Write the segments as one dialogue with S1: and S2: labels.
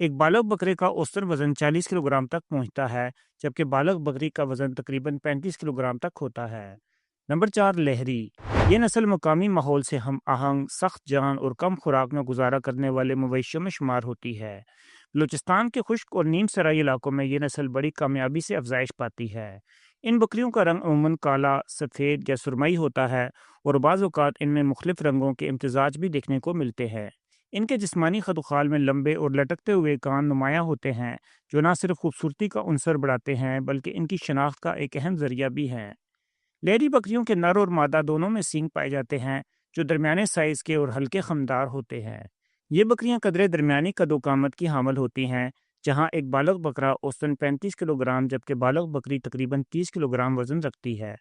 S1: ایک بالغ بکرے کا اوسطن وزن 40 کلو گرام تک پہنچتا ہے، جبکہ بالغ بکری کا وزن تقریباً 35 کلو گرام تک ہوتا ہے۔ نمبر 4، لہری۔ یہ نسل مقامی ماحول سے ہم آہنگ، سخت جان اور کم خوراک میں گزارا کرنے والے مویشیوں میں شمار ہوتی ہے۔ بلوچستان کے خشک اور نیم سرائی علاقوں میں یہ نسل بڑی کامیابی سے افزائش پاتی ہے۔ ان بکریوں کا رنگ عموماً کالا، سفید یا سرمئی ہوتا ہے، اور بعض اوقات ان میں مختلف رنگوں کے امتزاج بھی دیکھنے کو ملتے ہیں۔ ان کے جسمانی خد و خال میں لمبے اور لٹکتے ہوئے کان نمایاں ہوتے ہیں، جو نہ صرف خوبصورتی کا عنصر بڑھاتے ہیں بلکہ ان کی شناخت کا ایک اہم ذریعہ بھی ہیں۔ لیڈی بکریوں کے نر اور مادہ دونوں میں سینگ پائے جاتے ہیں، جو درمیانے سائز کے اور ہلکے خمدار ہوتے ہیں۔ یہ بکریاں قدرے درمیانی قد و قامت کی حامل ہوتی ہیں، جہاں ایک بالغ بکرا اوسطاً 35 کلو گرام جبکہ بالغ بکری تقریباً 30 کلو گرام وزن رکھتی ہے۔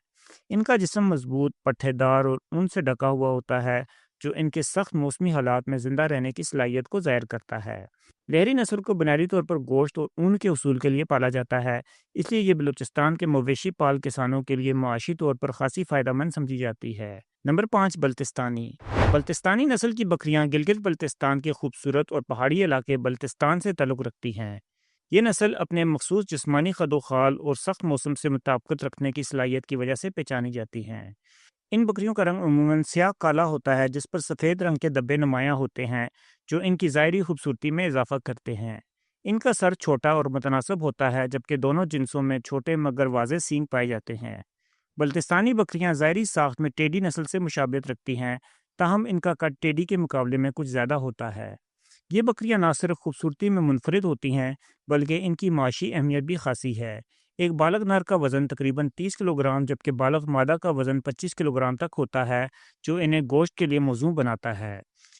S1: ان کا جسم مضبوط، پٹھے دار اور اون سے ڈھکا ہوا ہوتا ہے، جو ان کے سخت موسمی حالات میں زندہ رہنے کی صلاحیت کو ظاہر کرتا ہے۔ لہری نسل کو بنیادی طور پر گوشت اور اون کے حصول کے لیے پالا جاتا ہے، اس لیے یہ بلوچستان کے مویشی پال کسانوں کے لیے معاشی طور پر خاصی فائدہ مند سمجھی جاتی ہے۔ نمبر 5، بلتستانی۔ بلتستانی نسل کی بکریاں گلگت بلتستان کے خوبصورت اور پہاڑی علاقے بلتستان سے تعلق رکھتی ہیں۔ یہ نسل اپنے مخصوص جسمانی خد و خال اور سخت موسم سے مطابقت رکھنے کی صلاحیت کی وجہ سے پہچانی جاتی ہیں۔ ان بکریوں کا رنگ عموماً سیاہ کالا ہوتا ہے، جس پر سفید رنگ کے دبے نمایاں ہوتے ہیں، جو ان کی ظاہری خوبصورتی میں اضافہ کرتے ہیں۔ ان کا سر چھوٹا اور متناسب ہوتا ہے، جبکہ دونوں جنسوں میں چھوٹے مگر واضح سینگ پائے جاتے ہیں۔ بلتستانی بکریاں ظاہری ساخت میں ٹیڈی نسل سے مشابہت رکھتی ہیں، تاہم ان کا قد ٹیڈی کے مقابلے میں کچھ زیادہ ہوتا ہے۔ یہ بکریاں نہ صرف خوبصورتی میں منفرد ہوتی ہیں بلکہ ان کی معاشی اہمیت بھی خاصی ہے۔ ایک بالغ نر کا وزن تقریباً 30 کلو گرام جبکہ بالغ مادہ کا وزن 25 کلو گرام تک ہوتا ہے، جو انہیں گوشت کے لیے موزوں بناتا ہے۔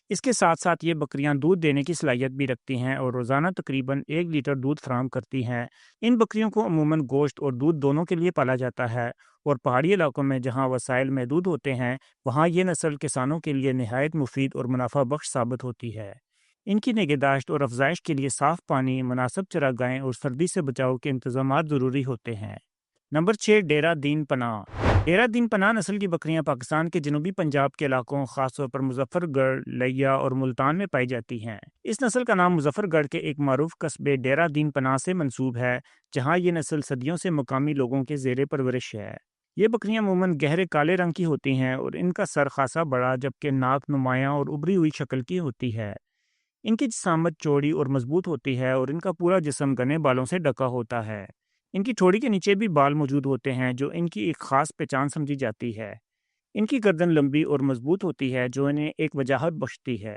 S1: اس کے ساتھ ساتھ یہ بکریاں دودھ دینے کی صلاحیت بھی رکھتی ہیں اور روزانہ تقریباً 1 لیٹر دودھ فراہم کرتی ہیں۔ ان بکریوں کو عموماً گوشت اور دودھ دونوں کے لیے پالا جاتا ہے، اور پہاڑی علاقوں میں جہاں وسائل محدود ہوتے ہیں وہاں یہ نسل کسانوں کے لیے نہایت مفید اور منافع بخش ثابت ہوتی ہے۔ ان کی نگہداشت اور افزائش کے لیے صاف پانی، مناسب چراگاہیں اور سردی سے بچاؤ کے انتظامات ضروری ہوتے ہیں۔ نمبر 6، ڈیرہ دین پناہ۔ ڈیرہ دین پناہ نسل کی بکریاں پاکستان کے جنوبی پنجاب کے علاقوں، خاص طور پر مظفر گڑھ، لیا اور ملتان میں پائی جاتی ہیں۔ اس نسل کا نام مظفر گڑھ کے ایک معروف قصبے ڈیرہ دین پناہ سے منسوب ہے، جہاں یہ نسل صدیوں سے مقامی لوگوں کے زیر پرورش ہے۔ یہ بکریاں عموماً گہرے کالے رنگ کی ہوتی ہیں اور ان کا سر خاصا بڑا جبکہ ناک نمایاں اور ابری ہوئی شکل کی ہوتی ہے۔ ان کی جسامت چوڑی اور مضبوط ہوتی ہے اور ان کا پورا جسم گھنے بالوں سے ڈھکا ہوتا ہے۔ ان کی ٹھوڑی کے نیچے بھی بال موجود ہوتے ہیں، جو ان کی ایک خاص پہچان سمجھی جاتی ہے۔ ان کی گردن لمبی اور مضبوط ہوتی ہے، جو انہیں ایک وجاہت بخشتی ہے۔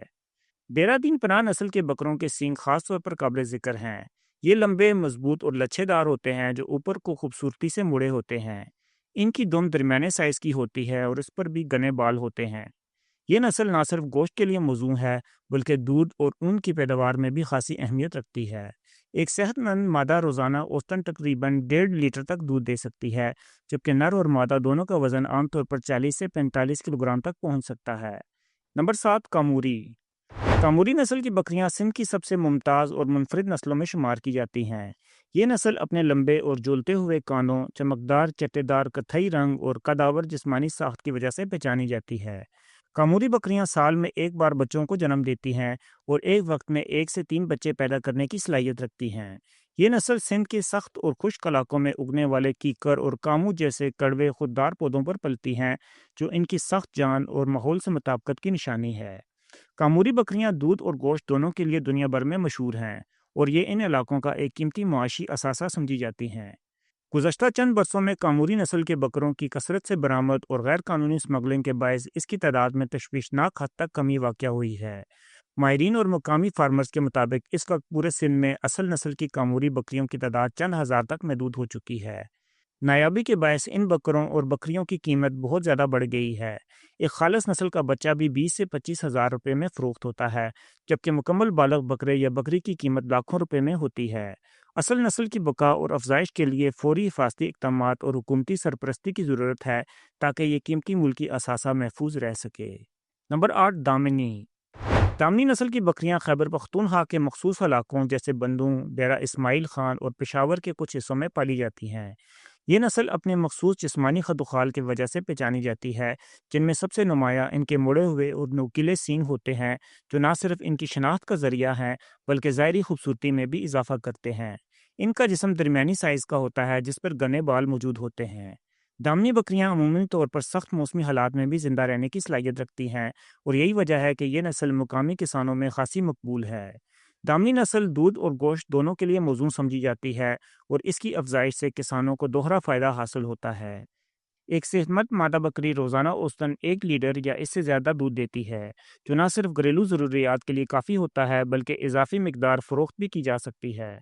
S1: ڈیرہ دین پناہ نسل کے بکروں کے سینگ خاص طور پر قابل ذکر ہیں۔ یہ لمبے، مضبوط اور لچھے دار ہوتے ہیں، جو اوپر کو خوبصورتی سے مڑے ہوتے ہیں۔ ان کی دم درمیانے سائز کی ہوتی ہے اور اس پر بھی گھنے بال ہوتے ہیں۔ یہ نسل نہ صرف گوشت کے لیے موزوں ہے بلکہ دودھ اور اون کی پیداوار میں بھی خاصی اہمیت رکھتی ہے۔ ایک صحت مند مادہ روزانہ اوسطاً تقریباً 1.5 لیٹر تک دودھ دے سکتی ہے، جبکہ نر اور مادہ دونوں کا وزن عام طور پر 40 سے 45 کلو گرام تک پہنچ سکتا ہے۔ نمبر 7، کاموری۔ کاموری نسل کی بکریاں سندھ کی سب سے ممتاز اور منفرد نسلوں میں شمار کی جاتی ہیں۔ یہ نسل اپنے لمبے اور جولتے ہوئے کانوں، چمکدار چٹے دار کتھئی رنگ اور قدآور جسمانی ساخت کی وجہ سے پہچانی جاتی ہے۔ کاموری بکریاں سال میں ایک بار بچوں کو جنم دیتی ہیں اور ایک وقت میں 1 سے 3 بچے پیدا کرنے کی صلاحیت رکھتی ہیں۔ یہ نسل سندھ کے سخت اور خشک علاقوں میں اگنے والے کیکر اور کامو جیسے کڑوے خوددار پودوں پر پلتی ہیں، جو ان کی سخت جان اور ماحول سے مطابقت کی نشانی ہے۔ کاموری بکریاں دودھ اور گوشت دونوں کے لیے دنیا بھر میں مشہور ہیں اور یہ ان علاقوں کا ایک قیمتی معاشی اثاثہ سمجھی جاتی ہیں۔ گزشتہ چند برسوں میں کاموری نسل کے بکروں کی کثرت سے برآمد اور غیر قانونی سمگلنگ کے باعث اس کی تعداد میں تشویشناک حد تک کمی واقع ہوئی ہے۔ ماہرین اور مقامی فارمرز کے مطابق اس وقت پورے سندھ میں اصل نسل کی کاموری بکریوں کی تعداد چند ہزار تک محدود ہو چکی ہے۔ نایابی کے باعث ان بکروں اور بکریوں کی قیمت بہت زیادہ بڑھ گئی ہے۔ ایک خالص نسل کا بچہ بھی 20 سے 25 ہزار روپے میں فروخت ہوتا ہے، جبکہ مکمل بالغ بکرے یا بکری کی قیمت لاکھوں روپے میں ہوتی ہے۔ اصل نسل کی بقا اور افزائش کے لیے فوری حفاظتی اقدامات اور حکومتی سرپرستی کی ضرورت ہے تاکہ یہ قیمتی ملکی اثاثہ محفوظ رہ سکے۔ نمبر 8، دامنی۔ دامنی نسل کی بکریاں خیبر پختونخوا کے مخصوص علاقوں جیسے بندوں، ڈیرہ اسماعیل خان اور پشاور کے کچھ حصوں میں پالی جاتی ہیں۔ یہ نسل اپنے مخصوص جسمانی خد و خال کی وجہ سے پہچانی جاتی ہے، جن میں سب سے نمایاں ان کے مڑے ہوئے اور نوکیلے سینگ ہوتے ہیں، جو نہ صرف ان کی شناخت کا ذریعہ ہیں بلکہ ظاہری خوبصورتی میں بھی اضافہ کرتے ہیں۔ ان کا جسم درمیانی سائز کا ہوتا ہے جس پر گھنے بال موجود ہوتے ہیں۔ دامنی بکریاں عمومی طور پر سخت موسمی حالات میں بھی زندہ رہنے کی صلاحیت رکھتی ہیں، اور یہی وجہ ہے کہ یہ نسل مقامی کسانوں میں خاصی مقبول ہے۔ دامنی نسل دودھ اور گوشت دونوں کے لیے موزوں سمجھی جاتی ہے، اور اس کی افزائش سے کسانوں کو دوہرا فائدہ حاصل ہوتا ہے۔ ایک صحت مند مادہ بکری روزانہ اوسطاً 1 لیٹر یا اس سے زیادہ دودھ دیتی ہے، جو نہ صرف گھریلو ضروریات کے لیے کافی ہوتا ہے بلکہ اضافی مقدار فروخت بھی کی جا سکتی ہے۔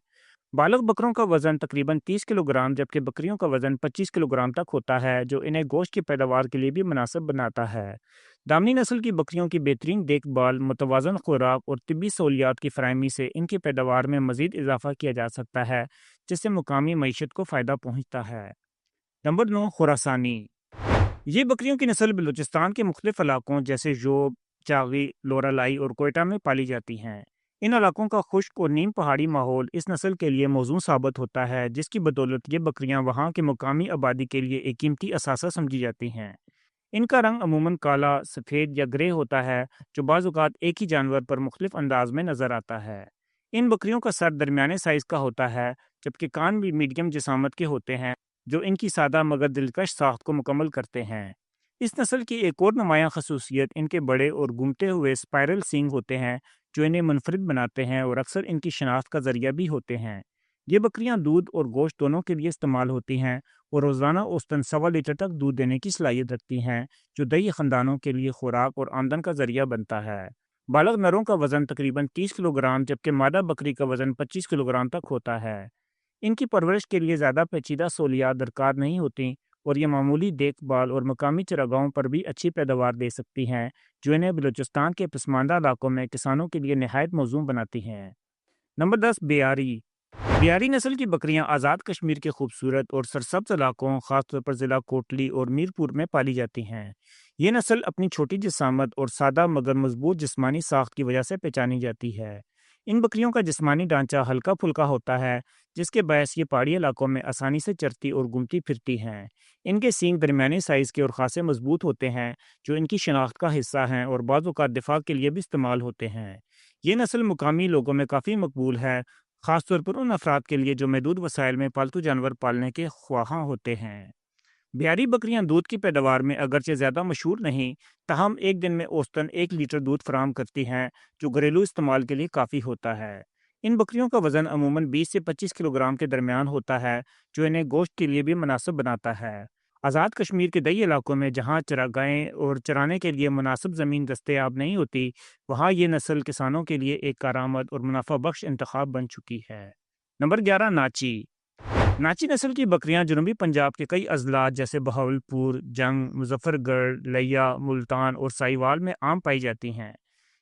S1: بالغ بکروں کا وزن تقریباً 30 کلو گرام جبکہ بکریوں کا وزن 25 کلو گرام تک ہوتا ہے، جو انہیں گوشت کی پیداوار کے لیے بھی مناسب بناتا ہے۔ دامنی نسل کی بکریوں کی بہترین دیکھ بھال، متوازن خوراک اور طبی سہولیات کی فراہمی سے ان کی پیداوار میں مزید اضافہ کیا جا سکتا ہے، جس سے مقامی معیشت کو فائدہ پہنچتا ہے۔ نمبر 9، خراسانی۔ یہ بکریوں کی نسل بلوچستان کے مختلف علاقوں جیسے ژوب، چاغی، لورالائی اور کوئٹہ میں پالی جاتی ہیں۔ ان علاقوں کا خشک اور نیم پہاڑی ماحول اس نسل کے لیے موزوں ثابت ہوتا ہے، جس کی بدولت یہ بکریاں وہاں کے مقامی آبادی کے لیے ایک قیمتی اثاثہ سمجھی جاتی ہیں۔ ان کا رنگ عموماً کالا، سفید یا گرے ہوتا ہے، جو بعض اوقات ایک ہی جانور پر مختلف انداز میں نظر آتا ہے۔ ان بکریوں کا سر درمیانے سائز کا ہوتا ہے، جبکہ کان بھی میڈیم جسامت کے ہوتے ہیں، جو ان کی سادہ مگر دلکش ساخت کو مکمل کرتے ہیں۔ اس نسل کی ایک اور نمایاں خصوصیت ان کے بڑے اور گھومتے ہوئے سپائرل سینگ ہوتے ہیں، جو انہیں منفرد بناتے ہیں اور اکثر ان کی شناخت کا ذریعہ بھی ہوتے ہیں۔ یہ بکریاں دودھ اور گوشت دونوں کے لیے استعمال ہوتی ہیں اور روزانہ اوسطاً 1.25 لیٹر تک دودھ دینے کی صلاحیت رکھتی ہیں، جو دیہی خاندانوں کے لیے خوراک اور آمدن کا ذریعہ بنتا ہے۔ بالغ نروں کا وزن تقریباً 30 کلو گرام جبکہ مادہ بکری کا وزن 25 کلو گرام تک ہوتا ہے۔ ان کی پرورش کے لیے زیادہ پیچیدہ سہولیات درکار نہیں ہوتی، اور یہ معمولی دیکھ بھال اور مقامی چراگاہوں پر بھی اچھی پیداوار دے سکتی ہیں، جو انہیں بلوچستان کے پسماندہ علاقوں میں کسانوں کے لیے نہایت موزوں بناتی ہیں۔ نمبر 10، بیاری۔ بیاری نسل کی بکریاں آزاد کشمیر کے خوبصورت اور سرسبز علاقوں، خاص طور پر ضلع کوٹلی اور میرپور میں پالی جاتی ہیں۔ یہ نسل اپنی چھوٹی جسامت اور سادہ مگر مضبوط جسمانی ساخت کی وجہ سے پہچانی جاتی ہے۔ ان بکریوں کا جسمانی ڈھانچہ ہلکا پھلکا ہوتا ہے، جس کے باعث یہ پہاڑی علاقوں میں آسانی سے چرتی اور گھومتی پھرتی ہیں۔ ان کے سینگ درمیانے سائز کے اور خاصے مضبوط ہوتے ہیں، جو ان کی شناخت کا حصہ ہیں اور بعض اوقات دفاع کے لیے بھی استعمال ہوتے ہیں۔ یہ نسل مقامی لوگوں میں کافی مقبول ہے، خاص طور پر ان افراد کے لیے جو محدود وسائل میں پالتو جانور پالنے کے خواہاں ہوتے ہیں۔ بیاری بکریاں دودھ کی پیداوار میں اگرچہ زیادہ مشہور نہیں، تاہم ایک دن میں اوسطاً 1 لیٹر دودھ فراہم کرتی ہیں، جو گھریلو استعمال کے لیے کافی ہوتا ہے۔ ان بکریوں کا وزن عموماً 20 سے 25 کلو گرام کے درمیان ہوتا ہے، جو انہیں گوشت کے لیے بھی مناسب بناتا ہے۔ آزاد کشمیر کے دیہی علاقوں میں جہاں چراگاہیں اور چرانے کے لیے مناسب زمین دستیاب نہیں ہوتی، وہاں یہ نسل کسانوں کے لیے ایک کارآمد اور منافع بخش انتخاب بن چکی ہے۔ نمبر 11، ناچی۔ ناچی نسل کی بکریاں جنوبی پنجاب کے کئی اضلاع جیسے بہاولپور، جنگ، مظفر گڑھ، لیا، ملتان اور سائیوال میں عام پائی جاتی ہیں۔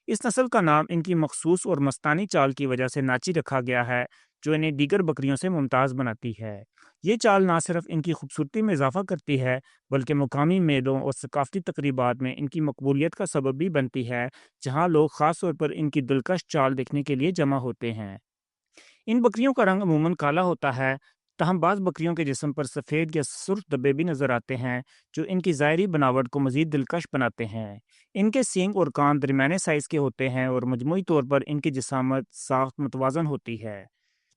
S1: اس نسل کا نام ان کی مخصوص اور مستانی چال کی وجہ سے ناچی رکھا گیا ہے، جو انہیں دیگر بکریوں سے ممتاز بناتی ہے۔ یہ چال نہ صرف ان کی خوبصورتی میں اضافہ کرتی ہے بلکہ مقامی میلوں اور ثقافتی تقریبات میں ان کی مقبولیت کا سبب بھی بنتی ہے، جہاں لوگ خاص طور پر ان کی دلکش چال دیکھنے کے لیے جمع ہوتے ہیں۔ ان بکریوں کا رنگ عموماً کالا ہوتا ہے، تاہم بعض بکریوں کے جسم پر سفید یا سرخ دبے بھی نظر آتے ہیں، جو ان کی ظاہری بناوٹ کو مزید دلکش بناتے ہیں۔ ان کے سینگ اور کان درمیانے سائز کے ہوتے ہیں اور مجموعی طور پر ان کی جسامت ساخت متوازن ہوتی ہے۔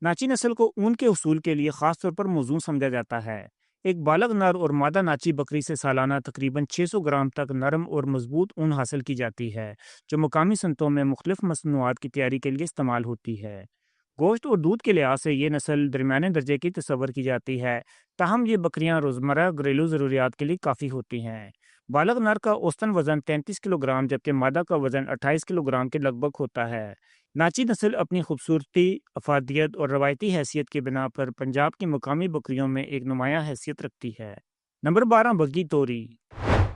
S1: ناچی نسل کو اون کے حصول کے لیے خاص طور پر موزوں سمجھا جاتا ہے۔ ایک بالغ نر اور مادہ ناچی بکری سے سالانہ تقریباً 600 گرام تک نرم اور مضبوط اون حاصل کی جاتی ہے، جو مقامی صنعتوں میں مختلف مصنوعات کی تیاری کے لیے استعمال ہوتی ہے۔ گوشت اور دودھ کے لحاظ سے یہ نسل درمیانے درجے کی تصور کی جاتی ہے، تاہم یہ بکریاں روزمرہ گھریلو ضروریات کے لیے کافی ہوتی ہیں۔ بالغ نر کا اوسطاً وزن 33 کلو گرام جبکہ مادہ کا وزن 28 کلو گرام کے لگ بھگ ہوتا ہے۔ ناچی نسل اپنی خوبصورتی، افادیت اور روایتی حیثیت کی بنا پر پنجاب کی مقامی بکریوں میں ایک نمایاں حیثیت رکھتی ہے۔ نمبر 12، بگھی توری۔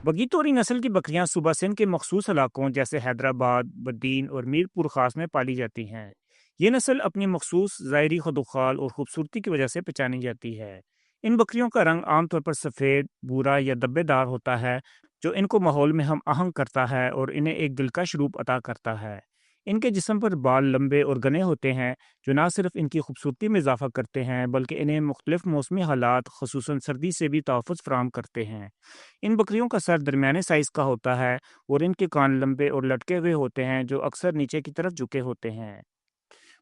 S1: بگھی توری نسل کی بکریاں صوبہ سندھ کے مخصوص علاقوں جیسے حیدرآباد، بدین اور میرپور خاص میں پالی جاتی ہیں۔ یہ نسل اپنی مخصوص ظاہری خدوخال اور خوبصورتی کی وجہ سے پہچانی جاتی ہے۔ ان بکریوں کا رنگ عام طور پر سفید، بھورا یا دبے دار ہوتا ہے، جو ان کو ماحول میں ہم آہنگ کرتا ہے اور انہیں ایک دلکش روپ عطا کرتا ہے۔ ان کے جسم پر بال لمبے اور گھنے ہوتے ہیں جو نہ صرف ان کی خوبصورتی میں اضافہ کرتے ہیں بلکہ انہیں مختلف موسمی حالات خصوصاً سردی سے بھی تحفظ فراہم کرتے ہیں۔ ان بکریوں کا سر درمیانے سائز کا ہوتا ہے اور ان کے کان لمبے اور لٹکے ہوئے ہوتے ہیں جو اکثر نیچے کی طرف جھکے ہوتے ہیں۔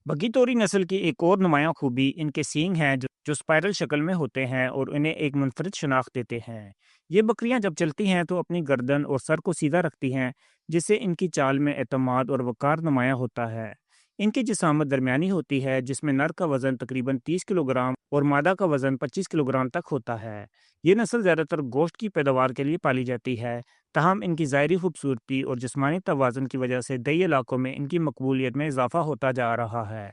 S1: بگی توری نسل کی ایک اور نمایاں خوبی ان کے سینگ ہیں جو اسپائرل شکل میں ہوتے ہیں اور انہیں ایک منفرد شناخت دیتے ہیں۔ یہ بکریاں جب چلتی ہیں تو اپنی گردن اور سر کو سیدھا رکھتی ہیں جس سے ان کی چال میں اعتماد اور وقار نمایاں ہوتا ہے۔ ان کی جسامت درمیانی ہوتی ہے جس میں نر کا وزن تقریباً 30 کلو گرام اور مادہ کا وزن 25 کلو گرام تک ہوتا ہے۔ یہ نسل زیادہ تر گوشت کی پیداوار کے لیے پالی جاتی ہے، تاہم ان کی ظاہری خوبصورتی اور جسمانی توازن کی وجہ سے دیہی علاقوں میں ان کی مقبولیت میں اضافہ ہوتا جا رہا ہے۔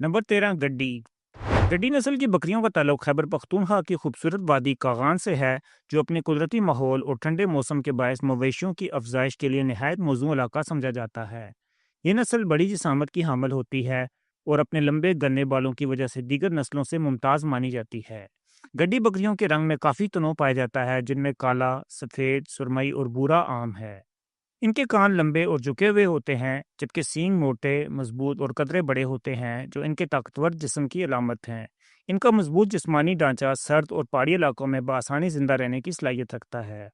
S1: نمبر 13 گڈی۔ گڈی نسل کی بکریوں کا تعلق خیبر پختونخوا کی خوبصورت وادی کاغان سے ہے جو اپنے قدرتی ماحول اور ٹھنڈے موسم کے باعث مویشیوں کی افزائش کے لیے نہایت موزوں علاقہ سمجھا جاتا ہے۔ یہ نسل بڑی جسامت کی حامل ہوتی ہے اور اپنے لمبے گنے بالوں کی وجہ سے دیگر نسلوں سے ممتاز مانی جاتی ہے۔ گڈی بکریوں کے رنگ میں کافی تنوع پایا جاتا ہے جن میں کالا، سفید، سرمئی اور بھورا عام ہے۔ ان کے کان لمبے اور جھکے ہوئے ہوتے ہیں جبکہ سینگ موٹے، مضبوط اور قدرے بڑے ہوتے ہیں جو ان کے طاقتور جسم کی علامت ہیں۔ ان کا مضبوط جسمانی ڈھانچہ سرد اور پہاڑی علاقوں میں بآسانی زندہ رہنے کی صلاحیت رکھتا ہے۔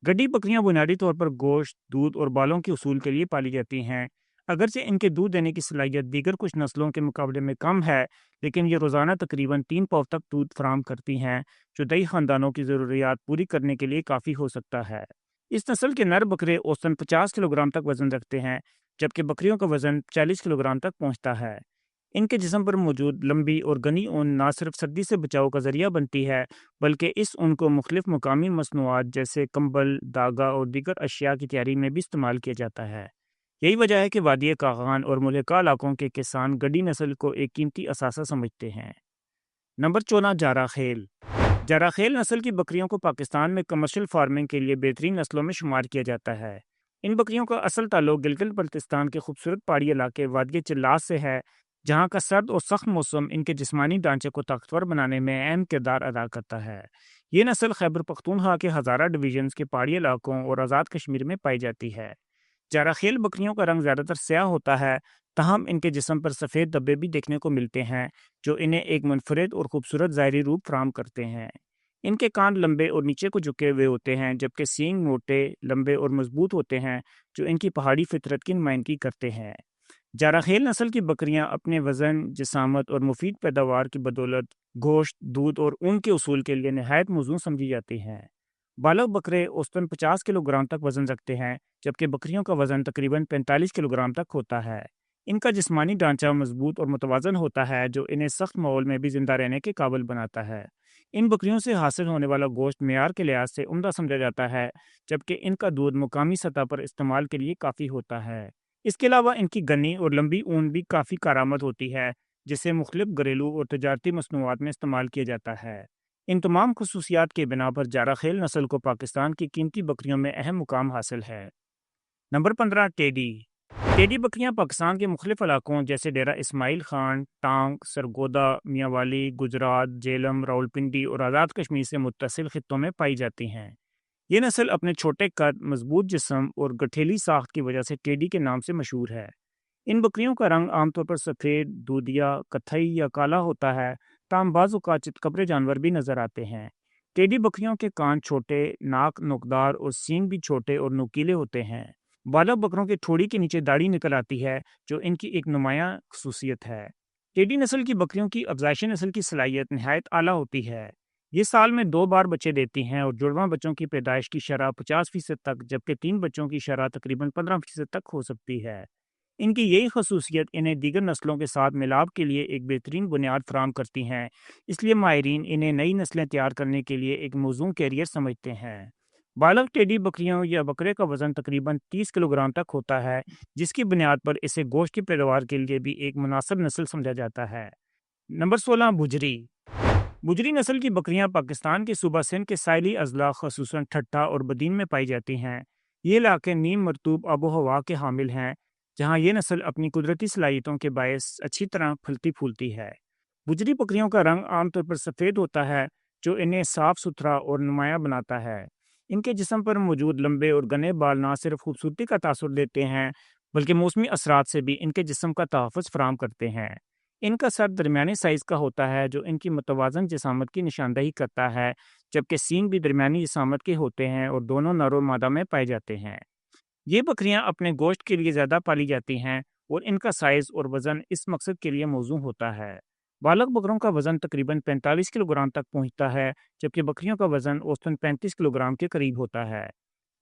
S1: گڈی بکریاں بنیادی طور پر گوشت، دودھ اور بالوں کے حصول کے لیے پالی جاتی ہیں۔ اگرچہ ان کے دودھ دینے کی صلاحیت دیگر کچھ نسلوں کے مقابلے میں کم ہے، لیکن یہ روزانہ تقریباً 3 پاؤ تک دودھ فراہم کرتی ہیں جو دیہی خاندانوں کی ضروریات پوری کرنے کے لیے کافی ہو سکتا ہے۔ اس نسل کے نر بکرے اوسطاً 50 کلو گرام تک وزن رکھتے ہیں جبکہ بکریوں کا وزن 40 کلو گرام تک پہنچتا ہے۔ ان کے جسم پر موجود لمبی اور گھنی اون نہ صرف سردی سے بچاؤ کا ذریعہ بنتی ہے بلکہ اس اون کو مختلف مقامی مصنوعات جیسے کمبل، داغا اور دیگر اشیاء کی تیاری میں بھی استعمال کیا جاتا ہے۔ یہی وجہ ہے کہ وادی کاغان اور ملکہ علاقوں کے کسان گڈی نسل کو ایک قیمتی اثاثہ سمجھتے ہیں۔ نمبر 14 جارا خیل۔ جارا خیل نسل کی بکریوں کو پاکستان میں کمرشل فارمنگ کے لیے بہترین نسلوں میں شمار کیا جاتا ہے۔ ان بکریوں کا اصل تعلق گلگت بلتستان کے خوبصورت پہاڑی علاقے وادی چلاس سے ہے جہاں کا سرد اور سخت موسم ان کے جسمانی ڈھانچے کو طاقتور بنانے میں اہم کردار ادا کرتا ہے۔ یہ نسل خیبر پختونخوا کے ہزارہ ڈویژنز کے پہاڑی علاقوں اور آزاد کشمیر میں پائی جاتی ہے۔ جارا خیل بکریوں کا رنگ زیادہ تر سیاہ ہوتا ہے، تاہم ان کے جسم پر سفید دھبے بھی دیکھنے کو ملتے ہیں جو انہیں ایک منفرد اور خوبصورت ظاہری روپ فراہم کرتے ہیں۔ ان کے کان لمبے اور نیچے کو جھکے ہوئے ہوتے ہیں جبکہ سینگ موٹے، لمبے اور مضبوط ہوتے ہیں جو ان کی پہاڑی فطرت کی نمائندگی کرتے ہیں۔ جارا خیل نسل کی بکریاں اپنے وزن، جسامت اور مفید پیداوار کی بدولت گوشت، دودھ اور اون کے حصول کے لیے نہایت موزوں سمجھی جاتی ہیں۔ بالغ بکرے اوسطاً 50 کلو گرام تک وزن رکھتے ہیں جبکہ بکریوں کا وزن تقریباً 45 کلو گرام تک ہوتا ہے۔ ان کا جسمانی ڈھانچہ مضبوط اور متوازن ہوتا ہے جو انہیں سخت ماحول میں بھی زندہ رہنے کے قابل بناتا ہے۔ ان بکریوں سے حاصل ہونے والا گوشت معیار کے لحاظ سے عمدہ سمجھا جاتا ہے جبکہ ان کا دودھ مقامی سطح پر استعمال کے لیے کافی ہوتا ہے۔ اس کے علاوہ ان کی گھنی اور لمبی اون بھی کافی کارآمد ہوتی ہے جسے مختلف گھریلو اور تجارتی مصنوعات میں استعمال کیا جاتا ہے۔ ان تمام خصوصیات کے بنا پر جارا خیل نسل کو پاکستان کی قیمتی بکریوں میں اہم مقام حاصل ہے۔ Number 15 teddy. ٹیڈی بکریاں پاکستان کے مختلف علاقوں جیسے ڈیرہ اسماعیل خان، ٹانک، سرگودا، میاں والی، گجرات، جیلم، راولپنڈی اور آزاد کشمیر سے متصل خطوں میں پائی جاتی ہیں۔ یہ نسل اپنے چھوٹے قد، مضبوط جسم اور گٹھیلی ساخت کی وجہ سے ٹیڈی کے نام سے مشہور ہے۔ ان بکریوں کا رنگ عام طور پر سفید، دودھیا، کتھئی یا کالا ہوتا ہے، تاہم بعض اوقات چتکبرے جانور بھی نظر آتے ہیں۔ ٹیڈی بکریوں کے کان چھوٹے، ناک نوکدار اور سینگ بھی چھوٹے اور نوکیلے ہوتے ہیں۔ بالغ بکروں کے ٹھوڑی کے نیچے داڑھی نکل آتی ہے جو ان کی ایک نمایاں خصوصیت ہے۔ ٹیڈی نسل کی بکریوں کی افزائشی نسل کی صلاحیت نہایت اعلیٰ ہوتی ہے۔ یہ سال میں 2 بار بچے دیتی ہیں اور جڑواں بچوں کی پیدائش کی شرح 50% تک جبکہ 3 بچوں کی شرح تقریباً 15% تک ہو سکتی ہے۔ ان کی یہی خصوصیت انہیں دیگر نسلوں کے ساتھ ملاپ کے لیے ایک بہترین بنیاد فراہم کرتی ہیں، اس لیے ماہرین انہیں نئی نسلیں تیار کرنے کے لیے ایک موزوں کیریئر سمجھتے ہیں۔ بالغ ٹیڈی بکریوں یا بکرے کا وزن تقریباً 30 کلو گرام تک ہوتا ہے جس کی بنیاد پر اسے گوشت کی پیداوار کے لیے بھی ایک مناسب نسل سمجھا جاتا ہے۔ نمبر 16 بجری۔ بجری نسل کی بکریاں پاکستان کے صوبہ سندھ کے ساحلی اضلاع خصوصاً ٹھٹھا اور بدین میں پائی جاتی ہیں۔ یہ علاقے نیم مرطوب آب و ہوا کے حامل ہیں جہاں یہ نسل اپنی قدرتی صلاحیتوں کے باعث اچھی طرح پھلتی پھولتی ہے۔ بجری بکریوں کا رنگ عام طور پر سفید ہوتا ہے جو انہیں صاف ستھرا اور نمایاں بناتا ہے۔ ان کے جسم پر موجود لمبے اور گھنے بال نہ صرف خوبصورتی کا تاثر دیتے ہیں بلکہ موسمی اثرات سے بھی ان کے جسم کا تحفظ فراہم کرتے ہیں۔ ان کا سر درمیانی سائز کا ہوتا ہے جو ان کی متوازن جسامت کی نشاندہی کرتا ہے، جبکہ سینگ بھی درمیانی جسامت کے ہوتے ہیں اور دونوں نر و مادہ میں پائے جاتے ہیں۔ یہ بکریاں اپنے گوشت کے لیے زیادہ پالی جاتی ہیں اور ان کا سائز اور وزن اس مقصد کے لیے موزوں ہوتا ہے۔ بالغ بکروں کا وزن تقریباً 45 کلو گرام تک پہنچتا ہے، جبکہ بکریوں کا وزن اوسطاً 35 کلو گرام کے قریب ہوتا ہے۔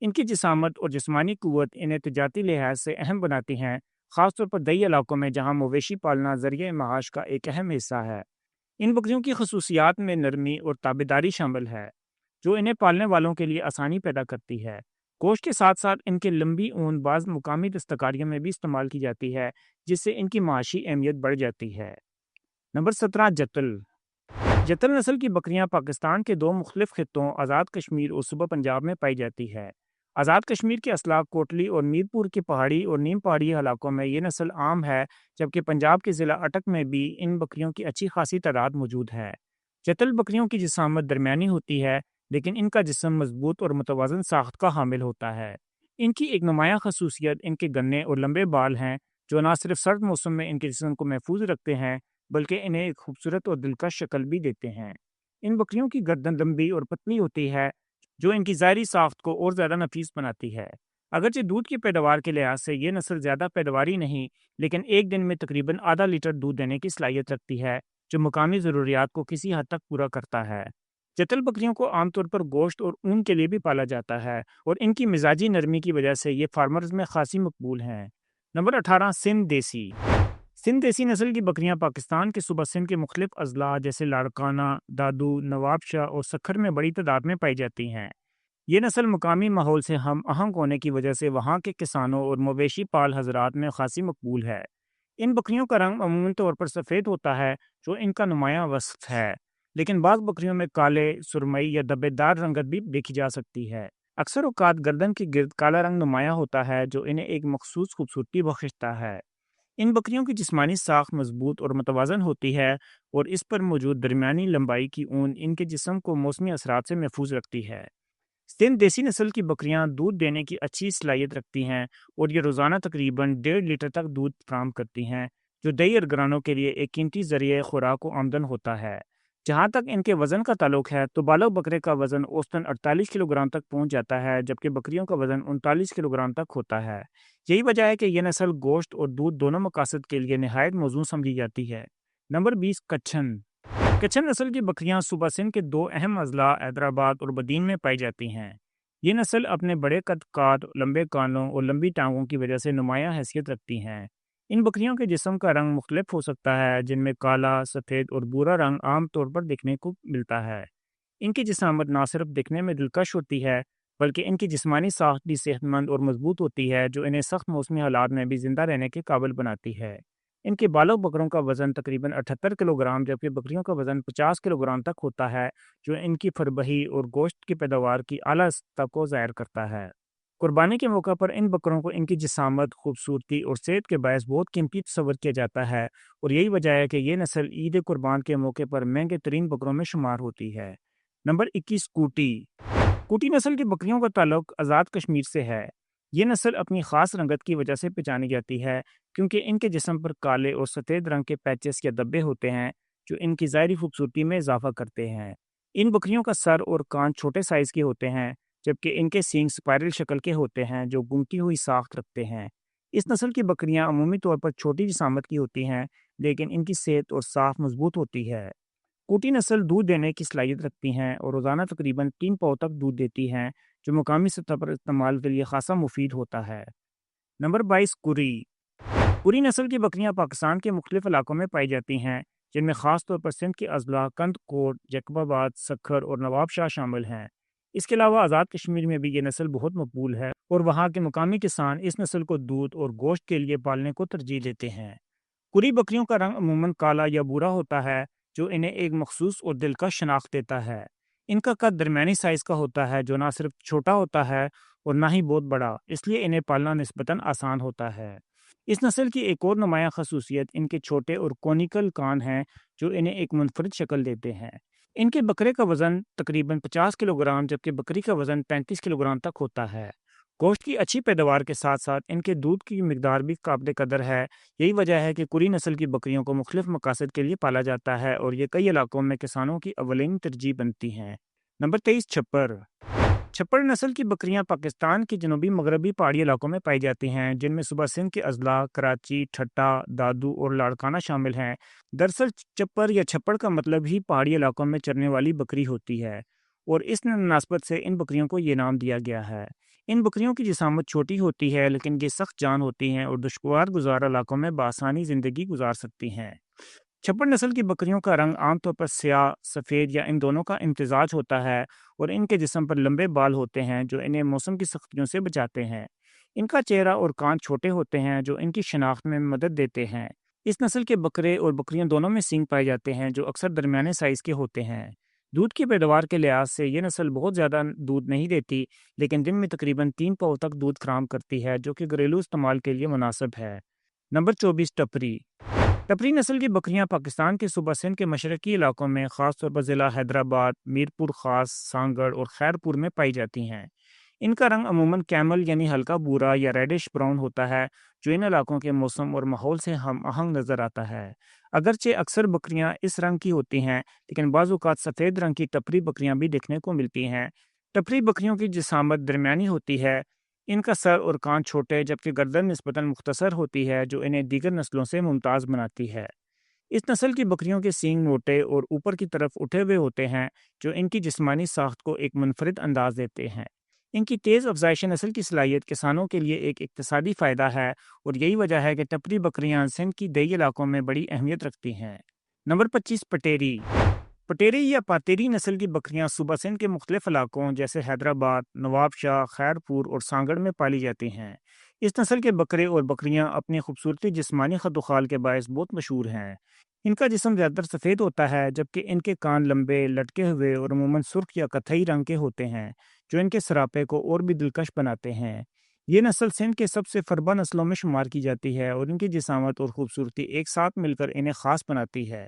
S1: ان کی جسامت اور جسمانی قوت انہیں تجارتی لحاظ سے اہم بناتی ہیں، خاص طور پر دیہی علاقوں میں جہاں مویشی پالنا ذریعہ معاش کا ایک اہم حصہ ہے۔ ان بکریوں کی خصوصیات میں نرمی اور تابعداری شامل ہے، جو انہیں پالنے والوں کے لیے آسانی پیدا کرتی ہے۔ گوشت کے ساتھ ساتھ ان کے لمبی اون بعض مقامی دستکاریوں میں بھی استعمال کی جاتی ہے، جس سے ان کی معاشی اہمیت بڑھ جاتی ہے۔ نمبر 17، جتل۔ جتل نسل کی بکریاں پاکستان کے دو مختلف خطوں آزاد کشمیر اور صوبہ پنجاب میں پائی جاتی ہے۔ آزاد کشمیر کے اضلاع کوٹلی اور میر پور کے پہاڑی اور نیم پہاڑی علاقوں میں یہ نسل عام ہے، جبکہ پنجاب کے ضلع اٹک میں بھی ان بکریوں کی اچھی خاصی تعداد موجود ہے۔ جتل بکریوں کی جسامت درمیانی ہوتی ہے، لیکن ان کا جسم مضبوط اور متوازن ساخت کا حامل ہوتا ہے۔ ان کی ایک نمایاں خصوصیت ان کے گھنے اور لمبے بال ہیں، جو نہ صرف سرد موسم میں ان کے جسم کو محفوظ رکھتے ہیں بلکہ انہیں ایک خوبصورت اور دلکش شکل بھی دیتے ہیں۔ ان بکریوں کی گردن لمبی اور پتلی ہوتی ہے، جو ان کی ظاہری ساخت کو اور زیادہ نفیس بناتی ہے۔ اگرچہ دودھ کی پیداوار کے لحاظ سے یہ نسل زیادہ پیداواری نہیں، لیکن ایک دن میں تقریباً آدھا لیٹر دودھ دینے کی صلاحیت رکھتی ہے، جو مقامی ضروریات کو کسی حد تک پورا کرتا ہے۔ جتل بکریوں کو عام طور پر گوشت اور اون کے لیے بھی پالا جاتا ہے، اور ان کی مزاجی نرمی کی وجہ سے یہ فارمرز میں خاصی مقبول ہیں۔ نمبر 18، سندھ دیسی۔ سندھ دیسی نسل کی بکریاں پاکستان کے صوبہ سندھ کے مختلف اضلاع جیسے لاڑکانہ، دادو، نواب شاہ اور سکھر میں بڑی تعداد میں پائی جاتی ہیں۔ یہ نسل مقامی ماحول سے ہم آہنگ ہونے کی وجہ سے وہاں کے کسانوں اور مویشی پال حضرات میں خاصی مقبول ہے۔ ان بکریوں کا رنگ عموماً طور پر سفید ہوتا ہے، جو ان کا نمایاں وصف ہے، لیکن بعض بکریوں میں کالے، سرمئی یا دبے دار رنگت بھی دیکھی جا سکتی ہے۔ اکثر اوقات گردن کے گرد کالا رنگ نمایاں ہوتا ہے، جو انہیں ایک مخصوص خوبصورتی بخشتا ہے۔ ان بکریوں کی جسمانی ساخت مضبوط اور متوازن ہوتی ہے، اور اس پر موجود درمیانی لمبائی کی اون ان کے جسم کو موسمی اثرات سے محفوظ رکھتی ہے۔ سندھ دیسی نسل کی بکریاں دودھ دینے کی اچھی صلاحیت رکھتی ہیں، اور یہ روزانہ تقریباً 1.5 لیٹر تک دودھ فراہم کرتی ہیں، جو دیہی ارگرانوں کے لیے ایک قیمتی ذریعہ خوراک و آمدن ہوتا ہے۔ جہاں تک ان کے وزن کا تعلق ہے تو بالغ بکرے کا وزن اوسطاً 48 کلو گرام تک پہنچ جاتا ہے، جبکہ بکریوں کا وزن 39 کلو گرام تک ہوتا ہے۔ یہی وجہ ہے کہ یہ نسل گوشت اور دودھ دونوں مقاصد کے لیے نہایت موزوں سمجھی جاتی ہے۔ نمبر 20، کچھن۔ کچھن نسل کی بکریاں صوبہ سندھ کے دو اہم اضلاع حیدرآباد اور بدین میں پائی جاتی ہیں۔ یہ نسل اپنے بڑے قد کاد، لمبے کانوں اور لمبی ٹانگوں کی وجہ سے نمایاں حیثیت رکھتی ہیں۔ ان بکریوں کے جسم کا رنگ مختلف ہو سکتا ہے، جن میں کالا، سفید اور بھورا رنگ عام طور پر دیکھنے کو ملتا ہے۔ ان کی جسامت نہ صرف دکھنے میں دلکش ہوتی ہے، بلکہ ان کی جسمانی ساخت بھی صحت مند اور مضبوط ہوتی ہے، جو انہیں سخت موسمی حالات میں بھی زندہ رہنے کے قابل بناتی ہے۔ ان کے بالغ بکروں کا وزن تقریباً 78 کلو گرام، جبکہ بکریوں کا وزن 50 کلو گرام تک ہوتا ہے، جو ان کی فربہی اور گوشت کی پیداوار کی اعلیٰ سطح کو ظاہر کرتا ہے۔ قربانی کے موقع پر ان بکروں کو ان کی جسامت، خوبصورتی اور صحت کے باعث بہت قیمتی تصور کیا جاتا ہے، اور یہی وجہ ہے کہ یہ نسل عید قربان کے موقع پر مہنگے ترین بکروں میں شمار ہوتی ہے۔ نمبر 21، کوٹی۔ کوٹی نسل کی بکریوں کا تعلق آزاد کشمیر سے ہے۔ یہ نسل اپنی خاص رنگت کی وجہ سے پہچانی جاتی ہے، کیونکہ ان کے جسم پر کالے اور سفید رنگ کے پیچز یا دبے ہوتے ہیں، جو ان کی ظاہری خوبصورتی میں اضافہ کرتے ہیں۔ ان بکریوں کا سر اور کان چھوٹے سائز کے ہوتے ہیں، جبکہ ان کے سینگ سپائرل شکل کے ہوتے ہیں، جو گھومتی ہوئی ساخت رکھتے ہیں۔ اس نسل کی بکریاں عمومی طور پر چھوٹی جسامت کی ہوتی ہیں، لیکن ان کی صحت اور ساخت مضبوط ہوتی ہے۔ کوٹی نسل دودھ دینے کی صلاحیت رکھتی ہیں اور روزانہ تقریباً 3 پاؤ تک دودھ دیتی ہیں، جو مقامی سطح پر استعمال کے لیے خاصا مفید ہوتا ہے۔ نمبر 22، کری۔ کری نسل کی بکریاں پاکستان کے مختلف علاقوں میں پائی جاتی ہیں، جن میں خاص طور پر سندھ کے اضلاع کند کوٹ، جیکب آباد، سکھر اور نواب شاہ شامل ہیں۔ اس کے علاوہ آزاد کشمیر میں بھی یہ نسل بہت مقبول ہے، اور وہاں کے مقامی کسان اس نسل کو دودھ اور گوشت کے لیے پالنے کو ترجیح دیتے ہیں۔ کری بکریوں کا رنگ عموماً کالا یا بھورا ہوتا ہے، جو انہیں ایک مخصوص اور دلکش شناخت دیتا ہے۔ ان کا قد درمیانی سائز کا ہوتا ہے، جو نہ صرف چھوٹا ہوتا ہے اور نہ ہی بہت بڑا، اس لیے انہیں پالنا نسبتاً آسان ہوتا ہے۔ اس نسل کی ایک اور نمایاں خصوصیت ان کے چھوٹے اور کونیکل کان ہیں، جو انہیں ایک منفرد شکل دیتے ہیں۔ ان کے بکرے کا وزن تقریباً 50 کلو گرام، جبکہ بکری کا وزن 35 کلو گرام تک ہوتا ہے۔ گوشت کی اچھی پیداوار کے ساتھ ساتھ ان کے دودھ کی مقدار بھی قابل قدر ہے۔ یہی وجہ ہے کہ کری نسل کی بکریوں کو مختلف مقاصد کے لیے پالا جاتا ہے اور یہ کئی علاقوں میں کسانوں کی اولین ترجیح بنتی ہیں۔ نمبر 23، چھپر۔ چھپر نسل کی بکریاں پاکستان کے جنوبی مغربی پہاڑی علاقوں میں پائی جاتی ہیں، جن میں صوبہ سندھ کے اضلاع کراچی، ٹھٹا، دادو اور لاڑکانہ شامل ہیں۔ دراصل چپر یا چھپڑ کا مطلب ہی پہاڑی علاقوں میں چرنے والی بکری ہوتی ہے، اور اس مناسبت سے ان بکریوں کو یہ نام دیا گیا ہے۔ ان بکریوں کی جسامت چھوٹی ہوتی ہے، لیکن یہ سخت جان ہوتی ہیں اور دشوار گزار علاقوں میں بآسانی زندگی گزار سکتی ہیں۔ چھپر نسل کی بکریوں کا رنگ عام طور پر سیاہ، سفید یا ان دونوں کا امتزاج ہوتا ہے، اور ان کے جسم پر لمبے بال ہوتے ہیں جو انہیں موسم کی سختیوں سے بچاتے ہیں۔ ان کا چہرہ اور کان چھوٹے ہوتے ہیں جو ان کی شناخت میں مدد دیتے ہیں۔ اس نسل کے بکرے اور بکریاں دونوں میں سینگ پائے جاتے ہیں جو اکثر درمیانے سائز کے ہوتے ہیں۔ دودھ کی پیداوار کے لحاظ سے یہ نسل بہت زیادہ دودھ نہیں دیتی، لیکن دن میں تقریباً 3 پاؤ تک دودھ فراہم کرتی ہے، جو کہ گھریلو استعمال کے لیے مناسب ہے۔ نمبر 24، ٹپری۔ ٹپری نسل کی بکریاں پاکستان کے صوبہ سندھ کے مشرقی علاقوں میں، خاص طور پر ضلع حیدرآباد، میرپور خاص، سانگڑ اور خیرپور میں پائی جاتی ہیں۔ ان کا رنگ عموماً کیمل یعنی ہلکا بھورا یا ریڈش براؤن ہوتا ہے، جو ان علاقوں کے موسم اور ماحول سے ہم آہنگ نظر آتا ہے۔ اگرچہ اکثر بکریاں اس رنگ کی ہوتی ہیں، لیکن بعض اوقات سفید رنگ کی ٹپری بکریاں بھی دیکھنے کو ملتی ہیں۔ ٹپری بکریوں کی جسامت درمیانی ہوتی ہے۔ ان کا سر اور کان چھوٹے جبکہ گردن نسبتاً مختصر ہوتی ہے، جو انہیں دیگر نسلوں سے ممتاز بناتی ہے۔ اس نسل کی بکریوں کے سینگ موٹے اور اوپر کی طرف اٹھے ہوئے ہوتے ہیں، جو ان کی جسمانی ساخت کو ایک منفرد انداز دیتے ہیں۔ ان کی تیز افزائش نسل کی صلاحیت کسانوں کے لیے ایک اقتصادی فائدہ ہے، اور یہی وجہ ہے کہ ٹپری بکریاں سندھ کی دیہی علاقوں میں بڑی اہمیت رکھتی ہیں۔ نمبر 25، پٹیری۔ پٹیری یا پاتیری نسل کی بکریاں صوبہ سندھ کے مختلف علاقوں جیسے حیدرآباد، نواب شاہ، خیرپور اور سانگڑ میں پالی جاتی ہیں۔ اس نسل کے بکرے اور بکریاں اپنی خوبصورتی جسمانی خد و خال کے باعث بہت مشہور ہیں۔ ان کا جسم زیادہ تر سفید ہوتا ہے، جبکہ ان کے کان لمبے، لٹکے ہوئے اور عموماً سرخ یا کتھئی رنگ کے ہوتے ہیں، جو ان کے سراپے کو اور بھی دلکش بناتے ہیں۔ یہ نسل سندھ کے سب سے فربا نسلوں میں شمار کی جاتی ہے، اور ان کی جسامت اور خوبصورتی ایک ساتھ مل کر انہیں خاص بناتی ہے۔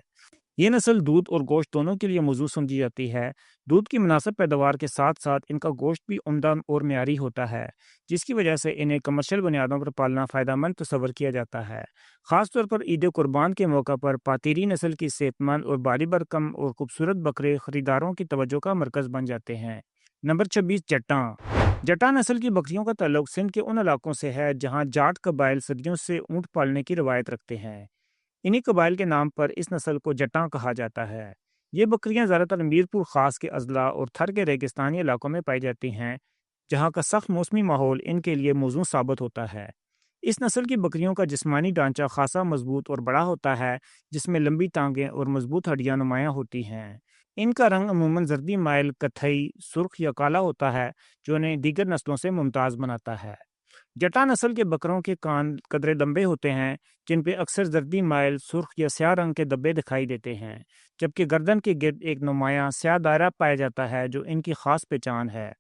S1: یہ نسل دودھ اور گوشت دونوں کے لیے موزوں سمجھی جاتی ہے۔ دودھ کی مناسب پیداوار کے ساتھ ساتھ ان کا گوشت بھی عمدہ اور معیاری ہوتا ہے، جس کی وجہ سے انہیں کمرشل بنیادوں پر پالنا فائدہ مند تصور کیا جاتا ہے۔ خاص طور پر عید قربان کے موقع پر پاتیری نسل کی صحت مند اور باری برکم اور خوبصورت بکرے خریداروں کی توجہ کا مرکز بن جاتے ہیں۔ نمبر 26، جٹاں۔ جٹاں نسل کی بکریوں کا تعلق سندھ کے ان علاقوں سے ہے جہاں جاٹ قبائل صدیوں سے اونٹ پالنے کی روایت رکھتے ہیں۔ انہی قبائل کے نام پر اس نسل کو جٹاں کہا جاتا ہے۔ یہ بکریاں زیادہ تر میرپور خاص کے اضلاع اور تھر کے ریگستانی علاقوں میں پائی جاتی ہیں، جہاں کا سخت موسمی ماحول ان کے لیے موزوں ثابت ہوتا ہے۔ اس نسل کی بکریوں کا جسمانی ڈھانچہ خاصا مضبوط اور بڑا ہوتا ہے، جس میں لمبی ٹانگیں اور مضبوط ہڈیاں نمایاں ہوتی ہیں۔ ان کا رنگ عموماً زردی مائل، کتھئی، سرخ یا کالا ہوتا ہے، جو انہیں دیگر نسلوں سے ممتاز بناتا ہے۔ جٹا نسل کے بکروں کے کان قدرے لمبے ہوتے ہیں، جن پہ اکثر زردی مائل، سرخ یا سیاہ رنگ کے دبے دکھائی دیتے ہیں، جبکہ گردن کے گرد ایک نمایاں سیاہ دائرہ پایا جاتا ہے جو ان کی خاص پہچان ہے۔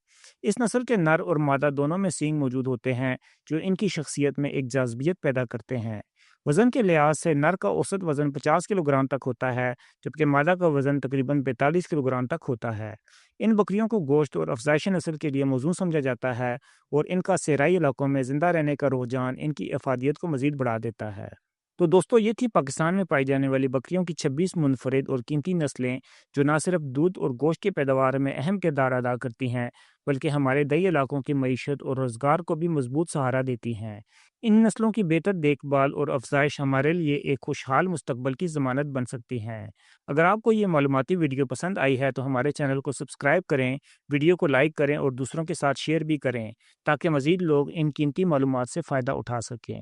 S1: اس نسل کے نر اور مادہ دونوں میں سینگ موجود ہوتے ہیں، جو ان کی شخصیت میں ایک جاذبیت پیدا کرتے ہیں۔ وزن کے لحاظ سے نر کا اوسط وزن 50 کلو گرام تک ہوتا ہے، جبکہ مادہ کا وزن تقریباً 42 کلو گرام تک ہوتا ہے۔ ان بکریوں کو گوشت اور افزائش نسل کے لیے موزوں سمجھا جاتا ہے، اور ان کا صحرائی علاقوں میں زندہ رہنے کا رجحان ان کی افادیت کو مزید بڑھا دیتا ہے۔ تو دوستو، یہ تھی پاکستان میں پائی جانے والی بکریوں کی 26 منفرد اور قیمتی نسلیں، جو نہ صرف دودھ اور گوشت کی پیداوار میں اہم کردار ادا کرتی ہیں، بلکہ ہمارے دیہی علاقوں کی معیشت اور روزگار کو بھی مضبوط سہارا دیتی ہیں۔ ان نسلوں کی بہتر دیکھ بھال اور افزائش ہمارے لیے ایک خوشحال مستقبل کی ضمانت بن سکتی ہیں۔ اگر آپ کو یہ معلوماتی ویڈیو پسند آئی ہے تو ہمارے چینل کو سبسکرائب کریں، ویڈیو کو لائک کریں اور دوسروں کے ساتھ شیئر بھی کریں، تاکہ مزید لوگ ان قیمتی معلومات سے فائدہ اٹھا سکیں۔